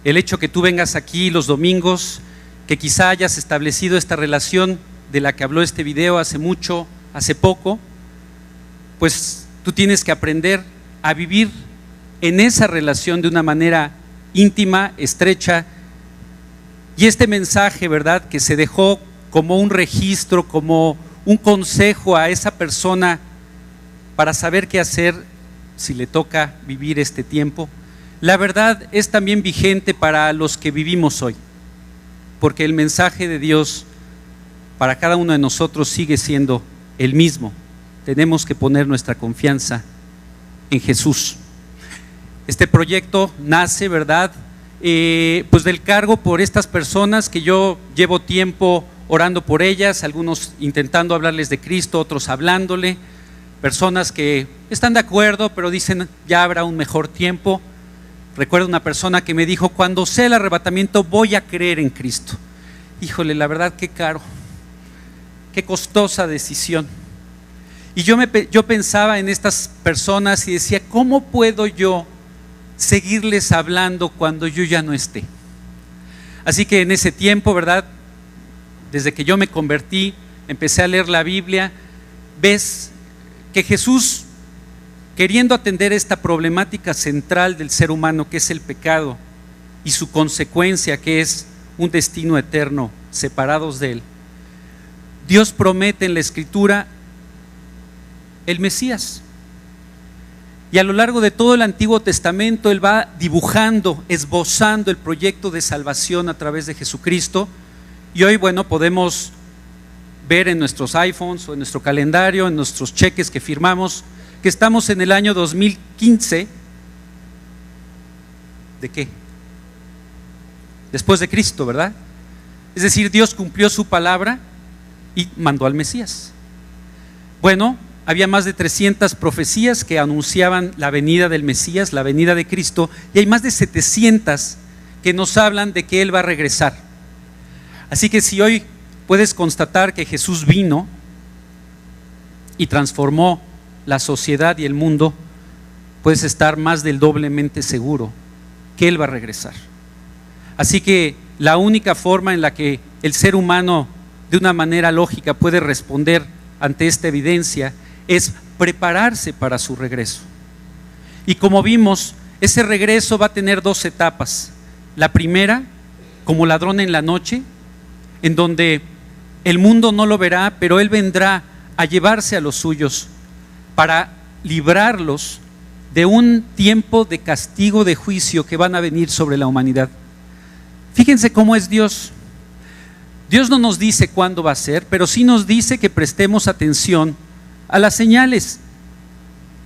el hecho que tú vengas aquí los domingos, que quizá hayas establecido esta relación de la que habló este video hace mucho, hace poco, pues tú tienes que aprender a vivir en esa relación de una manera íntima, estrecha. Y este mensaje, ¿verdad?, que se dejó como un registro, como un consejo a esa persona para saber qué hacer si le toca vivir este tiempo, la verdad es también vigente para los que vivimos hoy, porque el mensaje de Dios para cada uno de nosotros sigue siendo el mismo. Tenemos que poner nuestra confianza en Jesús. Este proyecto nace, ¿verdad?, pues del cargo por estas personas que yo llevo tiempo orando por ellas, algunos intentando hablarles de Cristo, otros hablándole, personas que están de acuerdo pero dicen ya habrá un mejor tiempo. Recuerdo una persona que me dijo: cuando sea el arrebatamiento voy a creer en Cristo. Híjole, la verdad, qué caro, qué costosa decisión. Y yo pensaba en estas personas y decía: ¿cómo puedo yo seguirles hablando cuando yo ya no esté? Así que en ese tiempo, ¿verdad?, desde que yo me convertí, empecé a leer la Biblia. Ves que Jesús, queriendo atender esta problemática central del ser humano, que es el pecado, y su consecuencia, que es un destino eterno separados de Él, Dios promete en la Escritura el Mesías. Y a lo largo de todo el Antiguo Testamento Él va dibujando, esbozando el proyecto de salvación a través de Jesucristo. Y hoy, bueno, podemos ver en nuestros iPhones o en nuestro calendario, en nuestros cheques que firmamos, que estamos en el año 2015. ¿De qué? Después de Cristo, ¿verdad? Es decir, Dios cumplió su palabra y mandó al Mesías. Bueno, había más de 300 profecías que anunciaban la venida del Mesías, la venida de Cristo, y hay más de 700 que nos hablan de que Él va a regresar. Así que si hoy puedes constatar que Jesús vino y transformó la sociedad y el mundo, puedes estar más del doblemente seguro que Él va a regresar. Así que la única forma en la que el ser humano de una manera lógica puede responder ante esta evidencia es prepararse para su regreso. Y como vimos, ese regreso va a tener dos etapas. La primera, como ladrón en la noche, en donde el mundo no lo verá, pero Él vendrá a llevarse a los suyos para librarlos de un tiempo de castigo, de juicio que van a venir sobre la humanidad. Fíjense cómo es Dios. Dios no nos dice cuándo va a ser, pero sí nos dice que prestemos atención a las señales.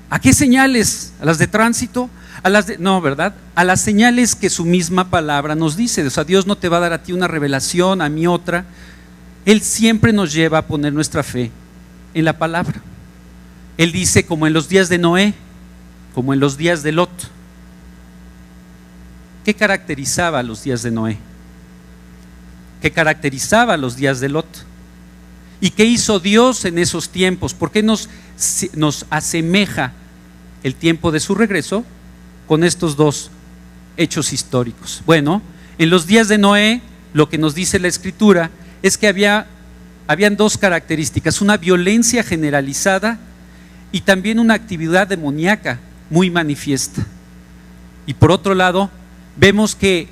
¿A qué señales? ¿A las de tránsito? No, ¿verdad? A las señales que su misma palabra nos dice. O sea, Dios no te va a dar a ti una revelación, a mí otra. Él siempre nos lleva a poner nuestra fe en la palabra. Él dice, como en los días de Noé, como en los días de Lot. ¿Qué caracterizaba los días de Noé? ¿Qué caracterizaba los días de Lot? ¿Y qué hizo Dios en esos tiempos? ¿Por qué nos asemeja el tiempo de su regreso con estos dos hechos históricos? Bueno, en los días de Noé, lo que nos dice la Escritura es que habían dos características: una violencia generalizada y también una actividad demoníaca muy manifiesta. Y por otro lado, vemos que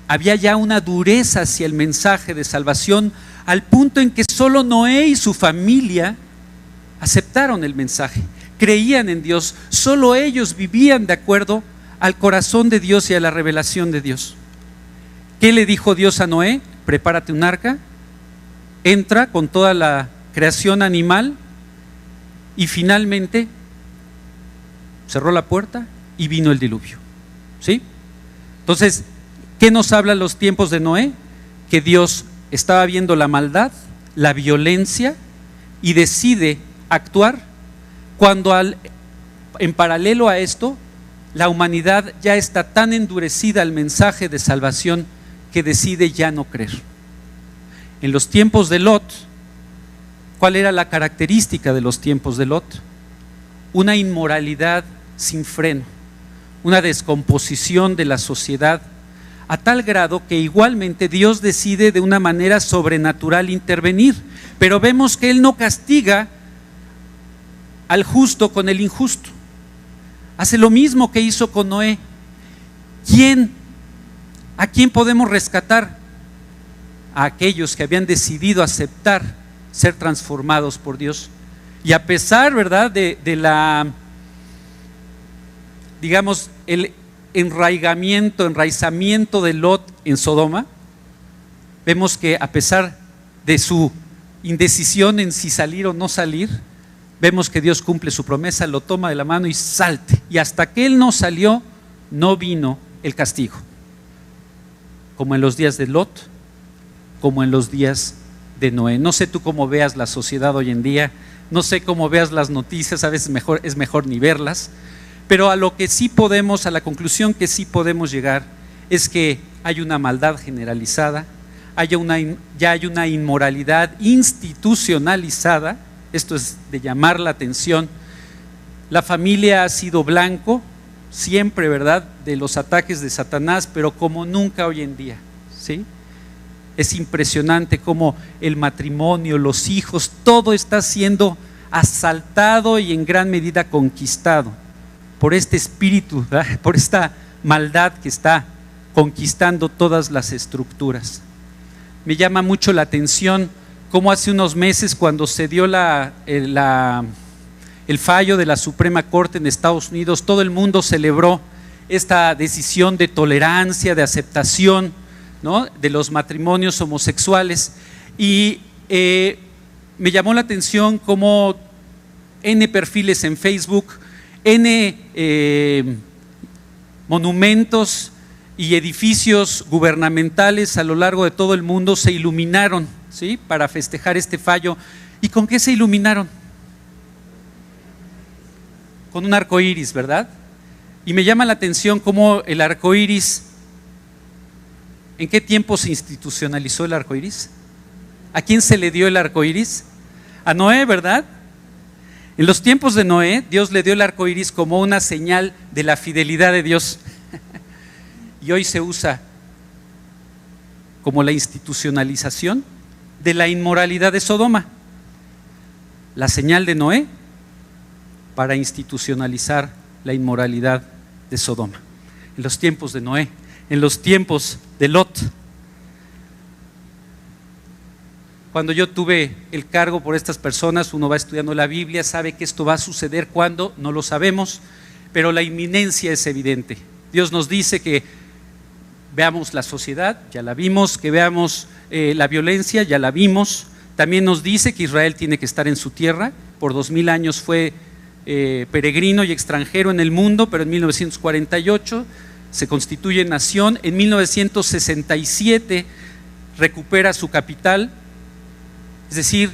había ya una dureza hacia el mensaje de salvación, al punto en que solo Noé y su familia aceptaron el mensaje, creían en Dios, solo ellos vivían de acuerdo al corazón de Dios y a la revelación de Dios. ¿Qué le dijo Dios a Noé? Prepárate un arca, entra con toda la creación animal, y finalmente cerró la puerta y vino el diluvio. ¿Sí? Entonces, ¿qué nos habla los tiempos de Noé? Que Dios estaba viendo la maldad, la violencia, y decide actuar cuando en paralelo a esto, la humanidad ya está tan endurecida al mensaje de salvación que decide ya no creer. En los tiempos de Lot, ¿cuál era la característica de los tiempos de Lot? Una inmoralidad sin freno, una descomposición de la sociedad, a tal grado que igualmente Dios decide de una manera sobrenatural intervenir, pero vemos que Él no castiga al justo con el injusto. Hace lo mismo que hizo con Noé. ¿A quién podemos rescatar? A aquellos que habían decidido aceptar ser transformados por Dios. Y a pesar, ¿verdad?, de la, digamos, el enraizamiento de Lot en Sodoma, vemos que a pesar de su indecisión en si salir o no salir, vemos que Dios cumple su promesa, lo toma de la mano y salte. Y hasta que él no salió, no vino el castigo. Como en los días de Lot, como en los días de Noé. No sé tú cómo veas la sociedad hoy en día, no sé cómo veas las noticias, a veces es mejor ni verlas, pero a lo que sí podemos, a la conclusión que sí podemos llegar, es que hay una maldad generalizada, ya hay una inmoralidad institucionalizada. Esto es de llamar la atención. La familia ha sido blanco siempre, ¿verdad?, de los ataques de Satanás, pero como nunca hoy en día, ¿sí? Es impresionante cómo el matrimonio, los hijos, todo está siendo asaltado y en gran medida conquistado por este espíritu, ¿verdad?, por esta maldad que está conquistando todas las estructuras. Me llama mucho la atención como hace unos meses, cuando se dio el fallo de la Suprema Corte en Estados Unidos, todo el mundo celebró esta decisión de tolerancia, de aceptación, ¿no?, de los matrimonios homosexuales. Y me llamó la atención cómo N perfiles en Facebook, N monumentos y edificios gubernamentales a lo largo de todo el mundo se iluminaron, ¿sí?, para festejar este fallo. ¿Y con qué se iluminaron? Con un arco iris, ¿verdad? Y me llama la atención cómo el arco iris, ¿en qué tiempo se institucionalizó el arco iris? ¿A quién se le dio el arco iris? A Noé, ¿verdad? En los tiempos de Noé, Dios le dio el arco iris como una señal de la fidelidad de Dios. Y hoy se usa como la institucionalización de la inmoralidad de Sodoma. La señal de Noé para institucionalizar la inmoralidad de Sodoma. En los tiempos de Noé, en los tiempos de Lot. Cuando yo tuve el cargo por estas personas, uno va estudiando la Biblia, sabe que esto va a suceder cuando, no lo sabemos, pero la inminencia es evidente. Dios nos dice que veamos la sociedad, ya la vimos, que veamos la violencia, ya la vimos. También nos dice que Israel tiene que estar en su tierra. Por 2000 años fue peregrino y extranjero en el mundo, pero en 1948 se constituye nación. En 1967 recupera su capital, es decir,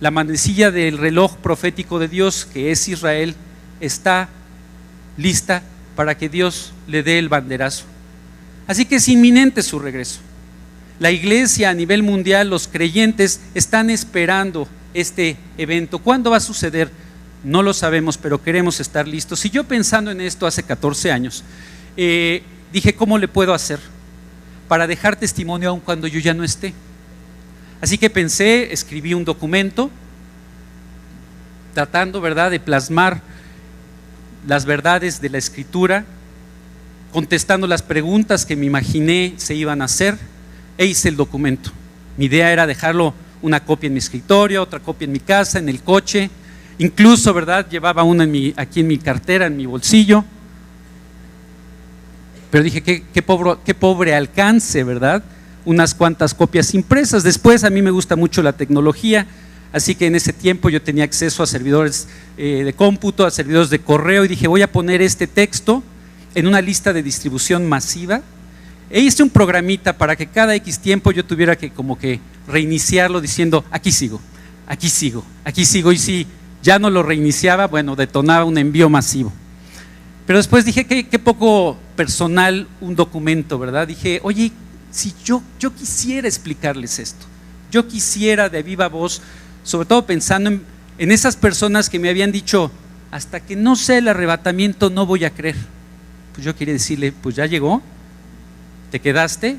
la manecilla del reloj profético de Dios, que es Israel, está lista para que Dios le dé el banderazo. Así que es inminente su regreso. La iglesia a nivel mundial, los creyentes están esperando este evento. ¿Cuándo va a suceder? No lo sabemos, pero queremos estar listos. Y yo, pensando en esto hace 14 años, dije, ¿cómo le puedo hacer para dejar testimonio aun cuando yo ya no esté? Así que pensé, escribí un documento tratando, ¿verdad?, de plasmar las verdades de la Escritura, contestando las preguntas que me imaginé se iban a hacer, e hice el documento. Mi idea era dejarlo, una copia en mi escritorio, otra copia en mi casa, en el coche, incluso, ¿verdad?, llevaba una aquí en mi cartera, en mi bolsillo. Pero dije, qué pobre alcance, ¿verdad?, unas cuantas copias impresas. Después, a mí me gusta mucho la tecnología, así que en ese tiempo yo tenía acceso a servidores de cómputo, a servidores de correo, y dije, voy a poner este texto en una lista de distribución masiva. E hice un programita para que cada X tiempo yo tuviera que como que reiniciarlo diciendo, aquí sigo, aquí sigo, aquí sigo. Y si ya no lo reiniciaba, bueno, detonaba un envío masivo. Pero después dije, qué poco personal un documento, ¿verdad? Dije, oye, si yo quisiera explicarles esto, yo quisiera de viva voz, sobre todo pensando en esas personas que me habían dicho, hasta que no sea el arrebatamiento no voy a creer. Pues yo quería decirle, pues ya llegó, te quedaste,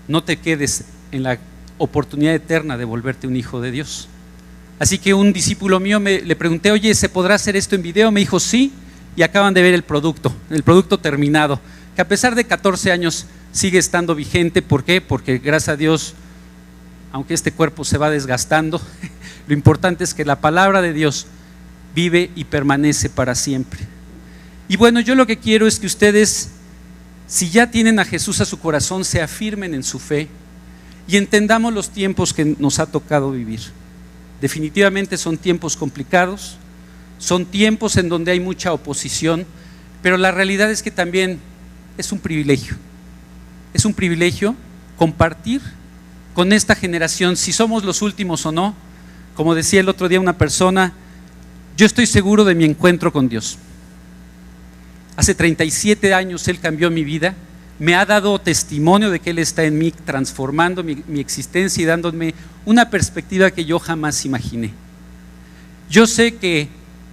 no te quedes en la oportunidad eterna de volverte un hijo de Dios. Así que un discípulo mío le pregunté, oye, ¿se podrá hacer esto en video? Me dijo, sí, y acaban de ver el producto terminado, que a pesar de 14 años sigue estando vigente. ¿Por qué? Porque gracias a Dios, aunque este cuerpo se va desgastando, lo importante es que la palabra de Dios vive y permanece para siempre. Y bueno, yo lo que quiero es que ustedes, si ya tienen a Jesús a su corazón, se afirmen en su fe y entendamos los tiempos que nos ha tocado vivir. Definitivamente son tiempos complicados, son tiempos en donde hay mucha oposición, pero la realidad es que también es un privilegio compartir con esta generación, si somos los últimos o no. Como decía el otro día una persona, yo estoy seguro de mi encuentro con Dios. Hace 37 años Él cambió mi vida, me ha dado testimonio de que Él está en mí, transformando mi existencia y dándome una perspectiva que yo jamás imaginé. Yo sé que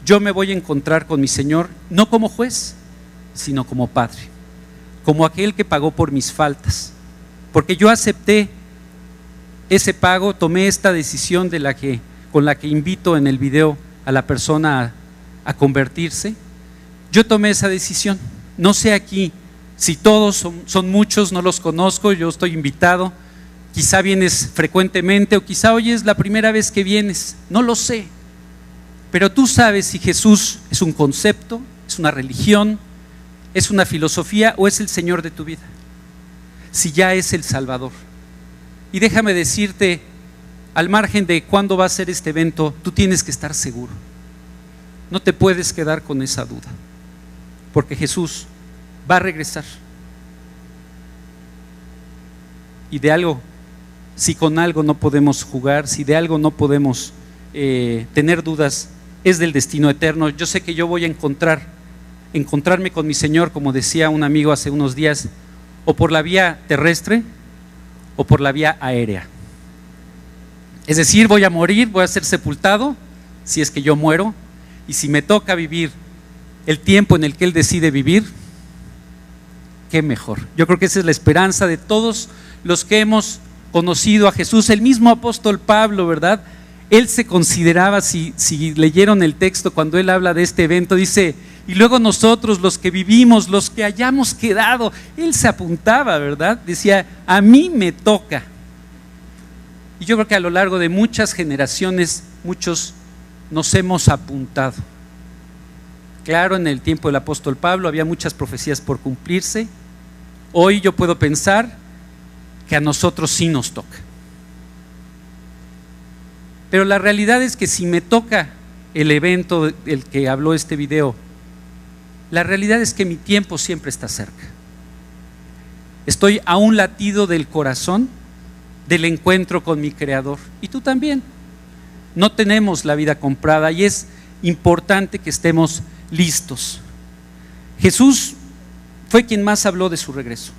yo me voy a encontrar con mi Señor, no como juez, sino como Padre, como aquel que pagó por mis faltas, porque yo acepté ese pago, tomé esta decisión con la que invito en el video a la persona a convertirse. Yo tomé esa decisión. No sé aquí si todos son muchos, no los conozco, yo estoy invitado, quizá vienes frecuentemente o quizá hoy es la primera vez que vienes, no lo sé, pero tú sabes si Jesús es un concepto, es una religión, es una filosofía o es el Señor de tu vida, si ya es el Salvador. Y déjame decirte, al margen de cuándo va a ser este evento, tú tienes que estar seguro, no te puedes quedar con esa duda, porque Jesús va a regresar. Y de algo, si con algo no podemos jugar, si de algo no podemos tener dudas, es del destino eterno. Yo sé que yo voy a encontrarme con mi Señor, como decía un amigo hace unos días, o por la vía terrestre o por la vía aérea. Es decir, voy a morir, voy a ser sepultado, si es que yo muero, y si me toca vivir el tiempo en el que Él decide vivir, qué mejor. Yo creo que esa es la esperanza de todos los que hemos conocido a Jesús. El mismo apóstol Pablo, ¿verdad? Él se consideraba, si leyeron el texto cuando él habla de este evento, dice, y luego nosotros los que vivimos, los que hayamos quedado, él se apuntaba, ¿verdad? Decía, a mí me toca. Y yo creo que a lo largo de muchas generaciones, muchos nos hemos apuntado. Claro, en el tiempo del apóstol Pablo había muchas profecías por cumplirse. Hoy yo puedo pensar que a nosotros sí nos toca. Pero la realidad es que si me toca el evento del que habló este video, la realidad es que mi tiempo siempre está cerca. Estoy a un latido del corazón del encuentro con mi Creador. Y tú también. No tenemos la vida comprada y es importante que estemos listos. Jesús fue quien más habló de su regreso.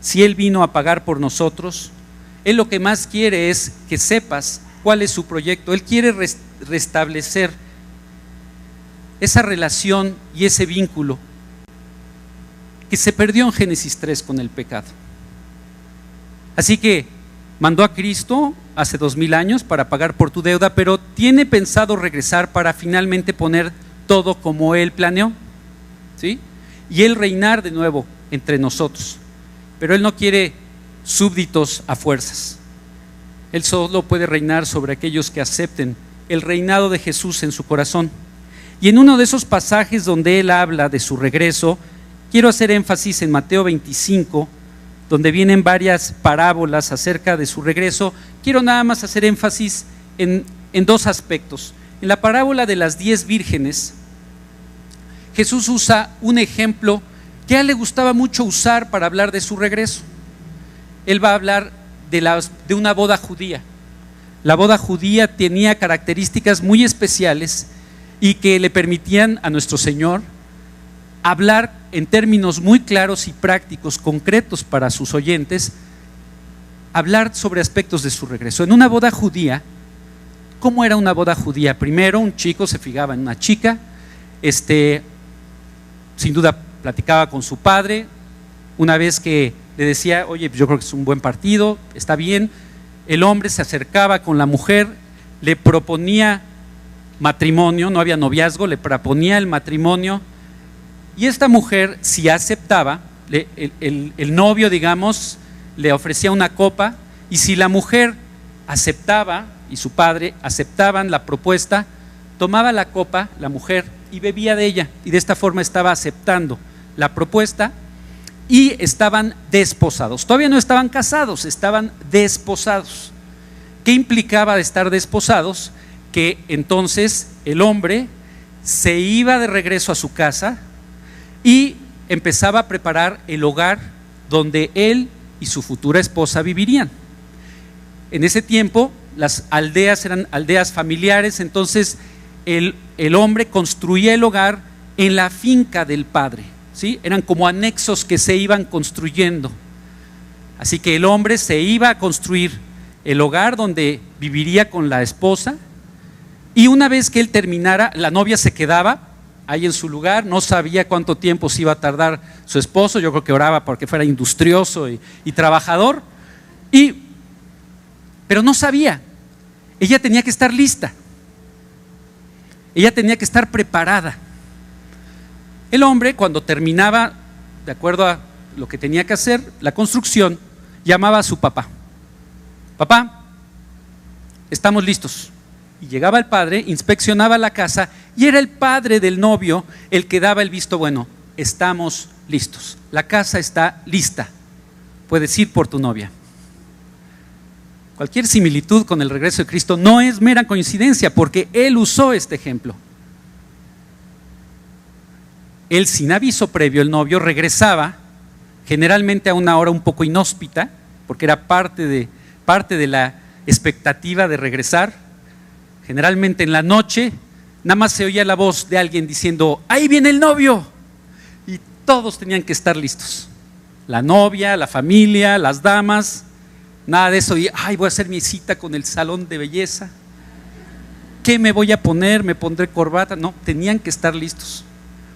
Si Él vino a pagar por nosotros, Él lo que más quiere es que sepas cuál es su proyecto. Él quiere restablecer esa relación y ese vínculo que se perdió en Génesis 3 con el pecado. Así que mandó a Cristo hace 2000 años para pagar por tu deuda, pero tiene pensado regresar para finalmente poner todo como Él planeó, ¿sí? Y Él reinar de nuevo entre nosotros. Pero Él no quiere súbditos a fuerzas. Él solo puede reinar sobre aquellos que acepten el reinado de Jesús en su corazón. Y en uno de esos pasajes donde Él habla de su regreso, quiero hacer énfasis en Mateo 25, donde vienen varias parábolas acerca de su regreso. Quiero nada más hacer énfasis en dos aspectos. En la parábola de las 10 vírgenes, Jesús usa un ejemplo que a Él le gustaba mucho usar para hablar de su regreso. Él va a hablar de una boda judía. La boda judía tenía características muy especiales y que le permitían a nuestro Señor hablar en términos muy claros y prácticos, concretos para sus oyentes, hablar sobre aspectos de su regreso. En una boda judía, ¿cómo era una boda judía? Primero, un chico se fijaba en una chica, sin duda platicaba con su padre, una vez que le decía, oye, yo creo que es un buen partido, está bien, el hombre se acercaba con la mujer, le proponía matrimonio, no había noviazgo, le proponía el matrimonio, y esta mujer, si aceptaba, el novio, digamos, le ofrecía una copa, y si la mujer aceptaba y su padre aceptaban la propuesta, tomaba la copa, la mujer, y bebía de ella, y de esta forma estaba aceptando la propuesta, y estaban desposados. Todavía no estaban casados, estaban desposados. ¿Qué implicaba estar desposados? Que entonces el hombre se iba de regreso a su casa y empezaba a preparar el hogar donde él y su futura esposa vivirían. En ese tiempo las aldeas eran aldeas familiares, entonces el hombre construía el hogar en la finca del padre, ¿sí? Eran como anexos que se iban construyendo. Así que el hombre se iba a construir el hogar donde viviría con la esposa, y una vez que él terminara, la novia se quedaba ahí en su lugar, no sabía cuánto tiempo se iba a tardar su esposo, yo creo que oraba porque fuera industrioso y trabajador, pero no sabía. Ella tenía que estar lista, ella tenía que estar preparada. El hombre, cuando terminaba, de acuerdo a lo que tenía que hacer, la construcción, llamaba a su papá. Papá, estamos listos. Y llegaba el padre, inspeccionaba la casa, y era el padre del novio el que daba el visto bueno. Estamos listos, la casa está lista, puedes ir por tu novia. Cualquier similitud con el regreso de Cristo no es mera coincidencia, porque Él usó este ejemplo. Él, sin aviso previo, el novio regresaba, generalmente a una hora un poco inhóspita, porque era parte de la expectativa de regresar. Generalmente en la noche, nada más se oía la voz de alguien diciendo, ¡ahí viene el novio! Y todos tenían que estar listos. La novia, la familia, las damas, nada de eso. Y, ¡ay, voy a hacer mi cita con el salón de belleza! ¿Qué me voy a poner? ¿Me pondré corbata? No, tenían que estar listos.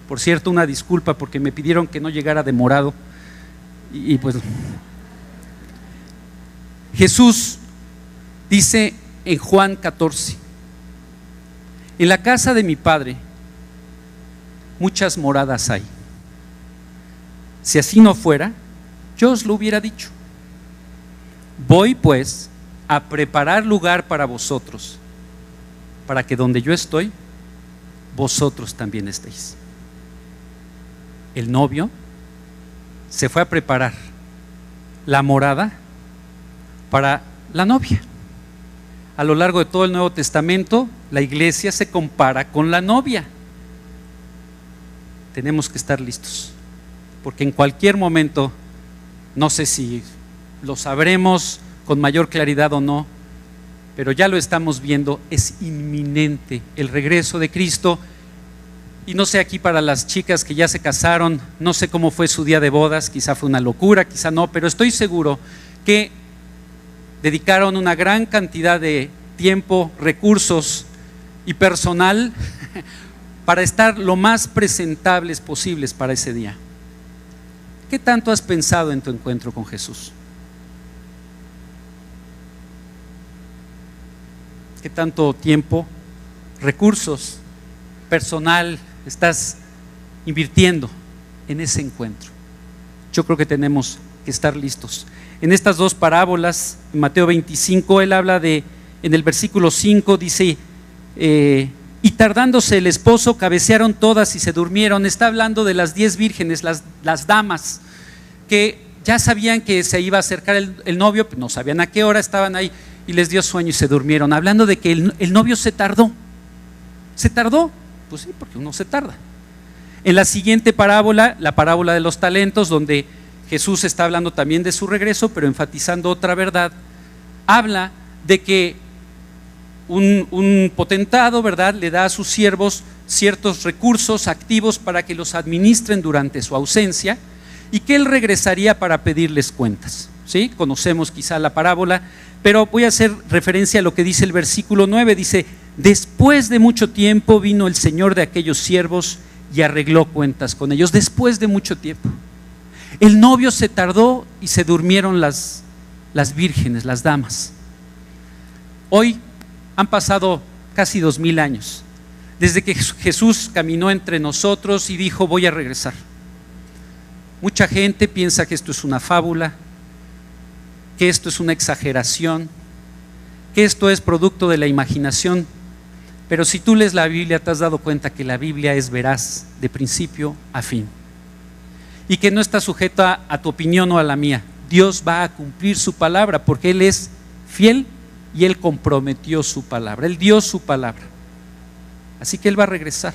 Por cierto, una disculpa porque me pidieron que no llegara demorado. Y pues Jesús dice en Juan 14, en la casa de mi Padre muchas moradas hay. Si así no fuera, yo os lo hubiera dicho. Voy pues a preparar lugar para vosotros, para que donde yo estoy, vosotros también estéis. El novio se fue a preparar la morada para la novia. A lo largo de todo el Nuevo Testamento, la iglesia se compara con la novia. Tenemos que estar listos, porque en cualquier momento, no sé si lo sabremos con mayor claridad o no, pero ya lo estamos viendo, es inminente el regreso de Cristo. Y no sé, aquí para las chicas que ya se casaron, no sé cómo fue su día de bodas, quizá fue una locura, quizá no, pero estoy seguro que dedicaron una gran cantidad de tiempo, recursos y personal para estar lo más presentables posibles para ese día. ¿Qué tanto has pensado en tu encuentro con Jesús? ¿Qué tanto tiempo, recursos, personal estás invirtiendo en ese encuentro? Yo creo que tenemos que estar listos. En estas dos parábolas, en Mateo 25, él habla en el versículo 5, dice, y tardándose el esposo, cabecearon todas y se durmieron. Está hablando de las 10 vírgenes, las damas, que ya sabían que se iba a acercar el novio, no sabían a qué hora, estaban ahí y les dio sueño y se durmieron. Hablando de que el novio se tardó. Pues sí, porque uno se tarda. En la siguiente parábola, la parábola de los talentos, donde Jesús está hablando también de su regreso, pero enfatizando otra verdad, habla de que un potentado, ¿verdad?, le da a sus siervos ciertos recursos activos para que los administren durante su ausencia, y que él regresaría para pedirles cuentas. ¿Sí? Conocemos quizá la parábola, pero voy a hacer referencia a lo que dice el versículo 9, dice, después de mucho tiempo vino el señor de aquellos siervos y arregló cuentas con ellos. Después de mucho tiempo. El novio se tardó y se durmieron las vírgenes, las damas. Hoy han pasado casi 2000 años desde que Jesús caminó entre nosotros y dijo: voy a regresar. Mucha gente piensa que esto es una fábula, que esto es una exageración, que esto es producto de la imaginación, pero si tú lees la Biblia te has dado cuenta que la Biblia es veraz de principio a fin y que no está sujeta a tu opinión o a la mía. Dios va a cumplir su palabra porque Él es fiel y Él comprometió su palabra, Él dio su palabra. Así que Él va a regresar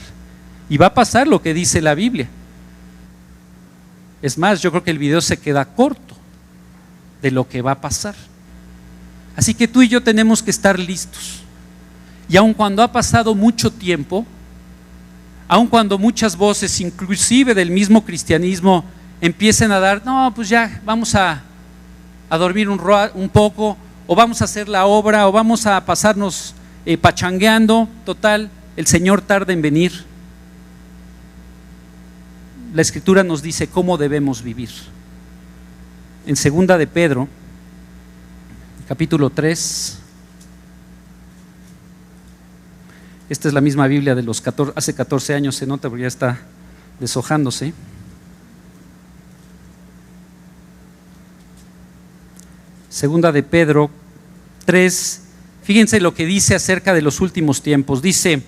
y va a pasar lo que dice la Biblia. Es más, yo creo que el video se queda corto de lo que va a pasar. Así que tú y yo tenemos que estar listos. Y aun cuando ha pasado mucho tiempo, aun cuando muchas voces, inclusive del mismo cristianismo, empiecen a dar: no, pues ya vamos a dormir un poco, o vamos a hacer la obra, o vamos a pasarnos pachangueando, total, el Señor tarda en venir. La Escritura nos dice cómo debemos vivir. En 2 de Pedro, capítulo 3, esta es la misma Biblia de los hace 14 años, se nota porque ya está deshojándose. Segunda de Pedro 3, fíjense lo que dice acerca de los últimos tiempos. Dice: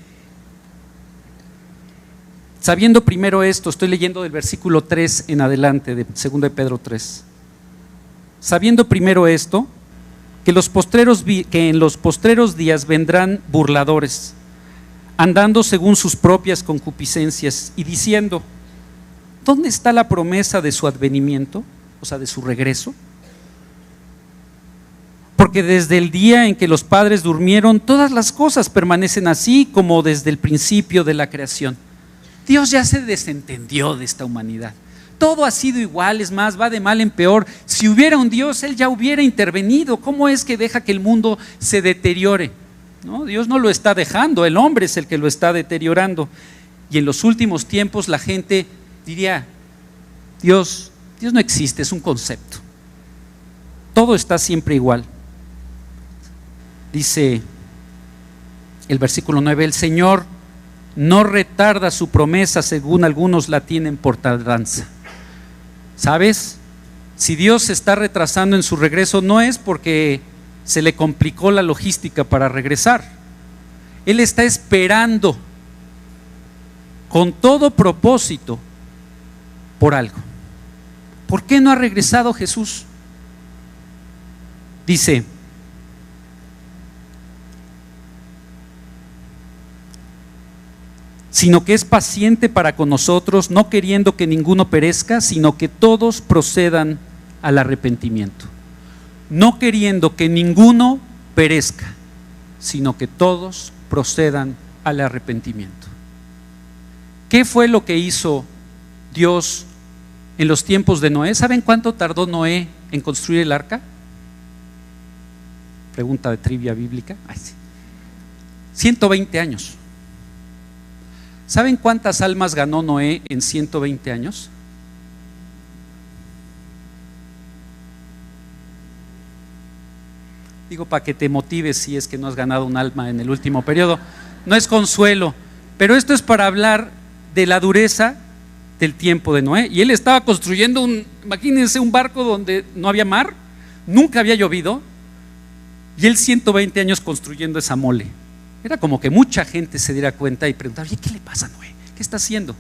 sabiendo primero esto, estoy leyendo del versículo 3 en adelante de 2 de Pedro 3. Sabiendo primero esto, que en los postreros días vendrán burladores, andando según sus propias concupiscencias y diciendo: ¿dónde está la promesa de su advenimiento? O sea, de su regreso. Porque desde el día en que los padres durmieron, todas las cosas permanecen así como desde el principio de la creación. Dios ya se desentendió de esta humanidad. Todo ha sido igual, es más, va de mal en peor. Si hubiera un Dios, Él ya hubiera intervenido. ¿Cómo es que deja que el mundo se deteriore? No, Dios no lo está dejando, el hombre es el que lo está deteriorando. Y en los últimos tiempos la gente diría: Dios no existe, es un concepto. Todo está siempre igual. Dice el versículo 9: el Señor no retarda su promesa, según algunos la tienen por tardanza. ¿Sabes? Si Dios se está retrasando en su regreso, no es porque se le complicó la logística para regresar. Él está esperando con todo propósito por algo. ¿Por qué no ha regresado Jesús? Dice: sino que es paciente para con nosotros, no queriendo que ninguno perezca, sino que todos procedan al arrepentimiento. No queriendo que ninguno perezca, sino que todos procedan al arrepentimiento. ¿Qué fue lo que hizo Dios en los tiempos de Noé? ¿Saben cuánto tardó Noé en construir el arca? Pregunta de trivia bíblica. 120 años. ¿Saben cuántas almas ganó Noé en 120 años? Digo, para que te motives si es que no has ganado un alma en el último periodo. No es consuelo, pero esto es para hablar de la dureza del tiempo de Noé. Y él estaba construyendo imagínense, un barco donde no había mar, nunca había llovido, y él 120 años construyendo esa mole. Era como que mucha gente se diera cuenta y preguntaba: oye, ¿qué le pasa a Noé? ¿Qué está haciendo?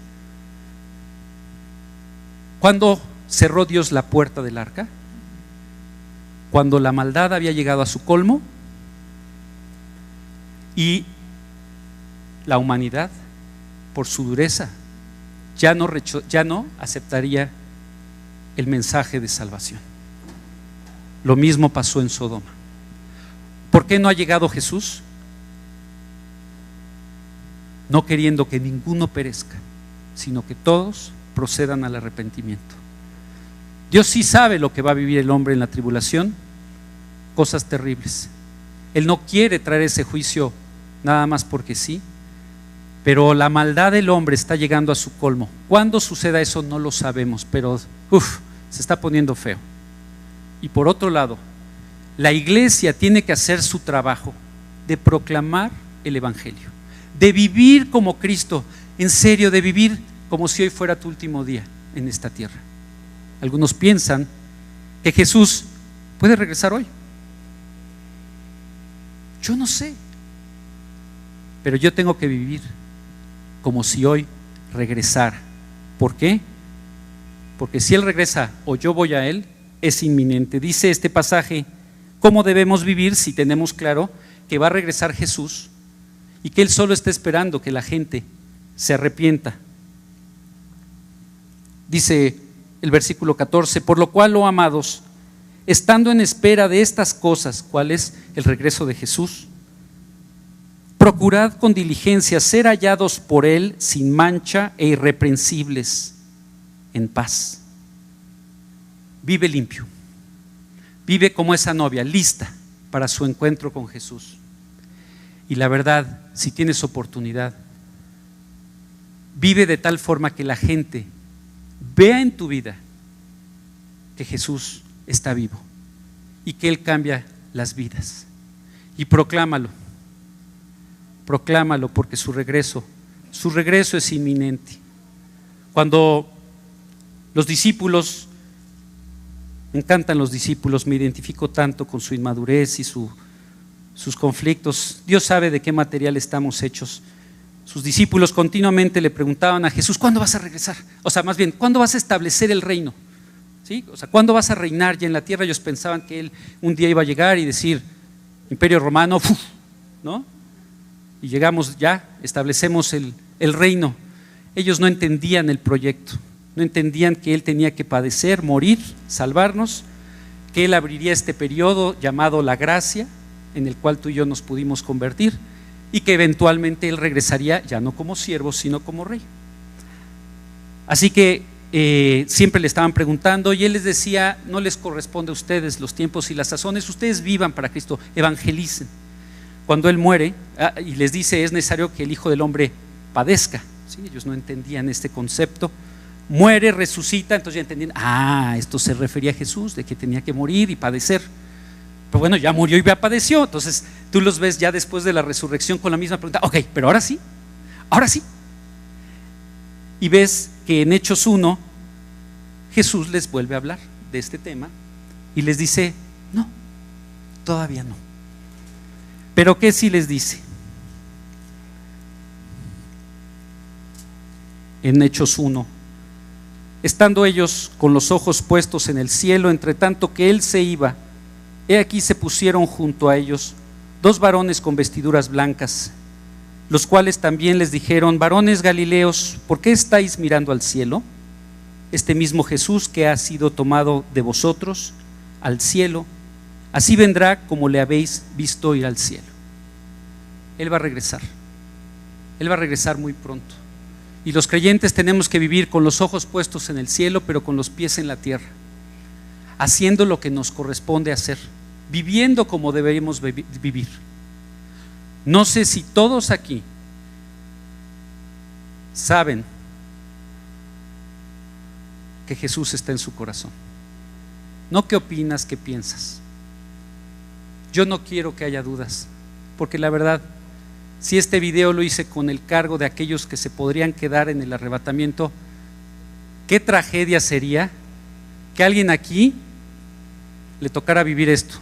¿Cuándo cerró Dios la puerta del arca? Cuando la maldad había llegado a su colmo y la humanidad, por su dureza, ya no aceptaría el mensaje de salvación. Lo mismo pasó en Sodoma. ¿Por qué no ha llegado Jesús? No queriendo que ninguno perezca, sino que todos procedan al arrepentimiento. Dios sí sabe lo que va a vivir el hombre en la tribulación, cosas terribles. Él no quiere traer ese juicio nada más porque sí, pero la maldad del hombre está llegando a su colmo. ¿Cuándo suceda eso? No lo sabemos, pero se está poniendo feo. Y por otro lado, la iglesia tiene que hacer su trabajo de proclamar el evangelio, de vivir como Cristo, en serio, de vivir como si hoy fuera tu último día en esta tierra. Algunos piensan que Jesús puede regresar hoy. Yo no sé, pero yo tengo que vivir como si hoy regresara. ¿Por qué? Porque si Él regresa o yo voy a Él, es inminente. Dice este pasaje, ¿cómo debemos vivir si tenemos claro que va a regresar Jesús y que Él solo está esperando que la gente se arrepienta? Dice el versículo 14, por lo cual, oh amados, estando en espera de estas cosas, ¿cuál es el regreso de Jesús? Procurad con diligencia ser hallados por Él sin mancha e irreprensibles, en paz. Vive limpio, vive como esa novia, lista para su encuentro con Jesús. Y la verdad, si tienes oportunidad, vive de tal forma que la gente vea en tu vida que Jesús está vivo y que Él cambia las vidas. Y proclámalo porque su regreso es inminente. Cuando los discípulos, me encantan los discípulos, me identifico tanto con su inmadurez y sus conflictos. Dios sabe de qué material estamos hechos. Sus discípulos continuamente le preguntaban a Jesús, ¿cuándo vas a regresar? O sea, más bien, ¿cuándo vas a establecer el reino? ¿Sí? O sea, ¿cuándo vas a reinar ya en la tierra? Ellos pensaban que Él un día iba a llegar y decir, Imperio Romano, ¿no? Y llegamos ya, establecemos el reino. Ellos no entendían el proyecto, no entendían que Él tenía que padecer, morir, salvarnos, que Él abriría este periodo llamado la gracia, en el cual tú y yo nos pudimos convertir, y que eventualmente Él regresaría ya no como siervo, sino como rey. Así que siempre le estaban preguntando y Él les decía, no les corresponde a ustedes los tiempos y las sazones, ustedes vivan para Cristo, evangelicen. Cuando Él muere, y les dice, es necesario que el Hijo del Hombre padezca. ¿Sí? Ellos no entendían este concepto. Muere, resucita, entonces ya entendían, esto se refería a Jesús, de que tenía que morir y padecer. Pero bueno, ya murió y ya padeció. Entonces tú los ves ya después de la resurrección con la misma pregunta, ok, pero ahora sí. Y ves que en Hechos 1 Jesús les vuelve a hablar de este tema y les dice, no, todavía no. Pero ¿qué sí les dice? En Hechos 1, estando ellos con los ojos puestos en el cielo, entre tanto que Él se iba, he aquí se pusieron junto a ellos 2 varones con vestiduras blancas, los cuales también les dijeron, varones Galileos, ¿por qué estáis mirando al cielo? Este mismo Jesús que ha sido tomado de vosotros al cielo, así vendrá como le habéis visto ir al cielo. Él va a regresar. Él va a regresar muy pronto. Y los creyentes tenemos que vivir con los ojos puestos en el cielo, pero con los pies en la tierra, haciendo lo que nos corresponde hacer, viviendo como deberíamos vivir. No sé si todos aquí saben que Jesús está en su corazón. No qué opinas, qué piensas. Yo no quiero que haya dudas, porque la verdad, si este video lo hice con el cargo de aquellos que se podrían quedar en el arrebatamiento, qué tragedia sería que a alguien aquí le tocara vivir esto.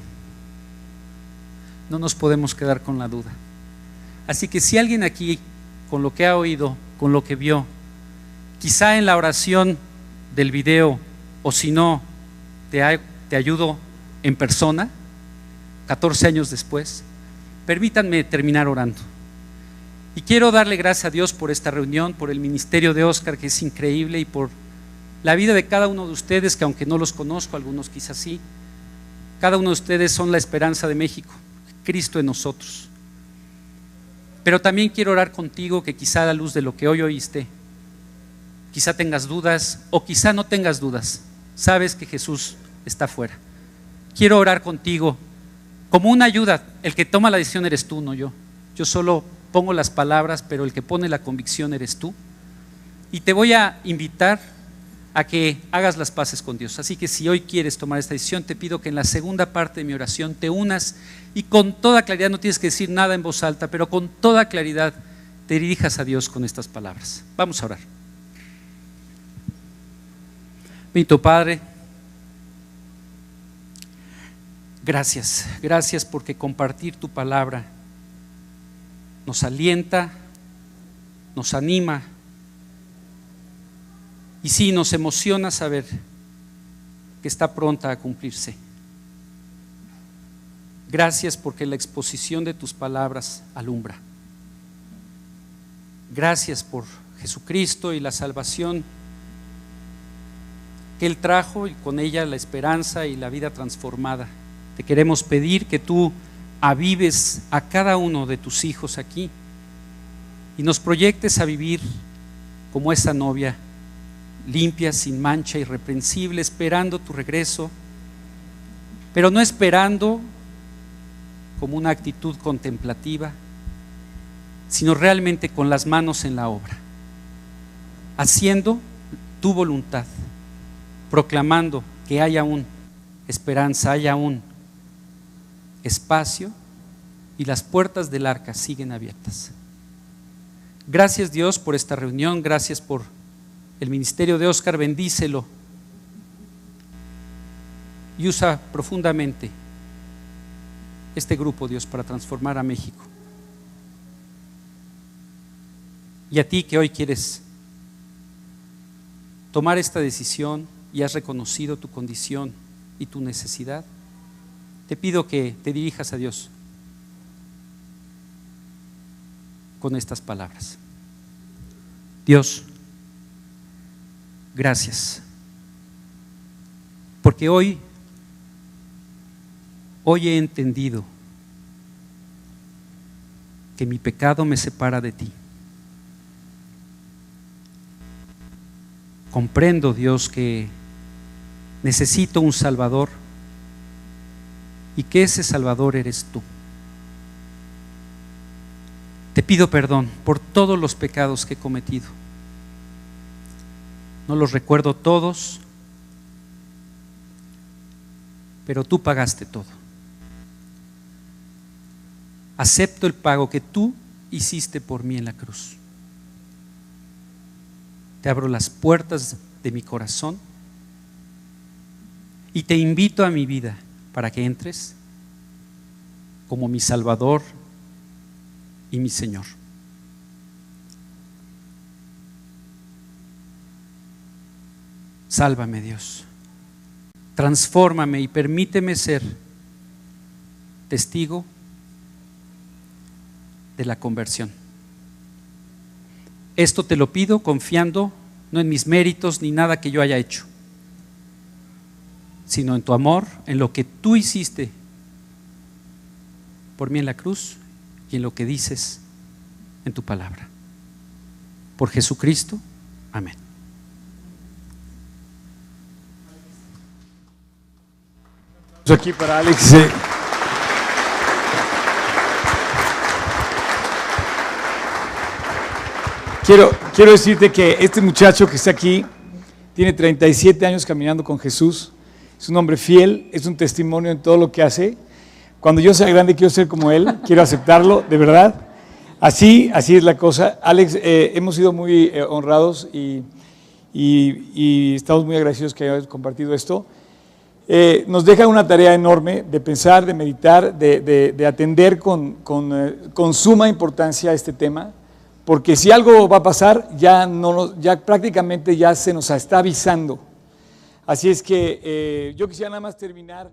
No nos podemos quedar con la duda. Así que si alguien aquí, con lo que ha oído, con lo que vio, quizá en la oración del video, o si no, te ayudo en persona, 14 años después, permítanme terminar orando. Y quiero darle gracias a Dios por esta reunión, por el ministerio de Oscar, que es increíble, y por la vida de cada uno de ustedes, que aunque no los conozco, algunos quizás sí, cada uno de ustedes son la esperanza de México, Cristo en nosotros. Pero también quiero orar contigo, que quizá a la luz de lo que hoy oíste, quizá tengas dudas o quizá no tengas dudas, sabes que Jesús está afuera. Quiero orar contigo como una ayuda. El que toma la decisión eres tú, no yo. Yo solo pongo las palabras, pero el que pone la convicción eres tú. Y te voy a invitar a que hagas las paces con Dios. Así que si hoy quieres tomar esta decisión, te pido que en la segunda parte de mi oración te unas y con toda claridad, no tienes que decir nada en voz alta, pero con toda claridad te dirijas a Dios con estas palabras. Vamos a orar. Bendito Padre, gracias porque compartir tu palabra nos alienta, nos anima y sí, nos emociona saber que está pronta a cumplirse. Gracias porque la exposición de tus palabras alumbra. Gracias por Jesucristo y la salvación que Él trajo y con ella la esperanza y la vida transformada. Te queremos pedir que tú avives a cada uno de tus hijos aquí y nos proyectes a vivir como esa novia, limpia, sin mancha, irreprensible, esperando tu regreso, pero no esperando como una actitud contemplativa, sino realmente con las manos en la obra, haciendo tu voluntad, proclamando que haya aún esperanza, haya aún espacio y las puertas del arca siguen abiertas. Gracias Dios por esta reunión, gracias por el ministerio de Óscar, bendícelo y usa profundamente este grupo, Dios, para transformar a México. Y a ti que hoy quieres tomar esta decisión y has reconocido tu condición y tu necesidad, te pido que te dirijas a Dios con estas palabras. Dios, gracias, porque hoy he entendido que mi pecado me separa de ti. Comprendo, Dios, que necesito un Salvador y que ese Salvador eres tú. Te pido perdón por todos los pecados que he cometido. No los recuerdo todos, pero tú pagaste todo. Acepto el pago que tú hiciste por mí en la cruz. Te abro las puertas de mi corazón y te invito a mi vida para que entres como mi Salvador y mi Señor. Sálvame, Dios. Transfórmame y permíteme ser testigo de la conversión. Esto te lo pido confiando no en mis méritos ni nada que yo haya hecho, sino en tu amor, en lo que tú hiciste por mí en la cruz y en lo que dices en tu palabra. Por Jesucristo, amén. Aquí para Alex. Quiero decirte que este muchacho que está aquí tiene 37 años caminando con Jesús, es un hombre fiel, es un testimonio en todo lo que hace. Cuando yo sea grande quiero ser como él, quiero aceptarlo, de verdad. Así es la cosa. Alex, hemos sido muy honrados y estamos muy agradecidos que hayas compartido esto. Nos deja una tarea enorme de pensar, de meditar, de atender con suma importancia este tema, porque si algo va a pasar, ya prácticamente ya se nos está avisando. Así es que yo quisiera nada más terminar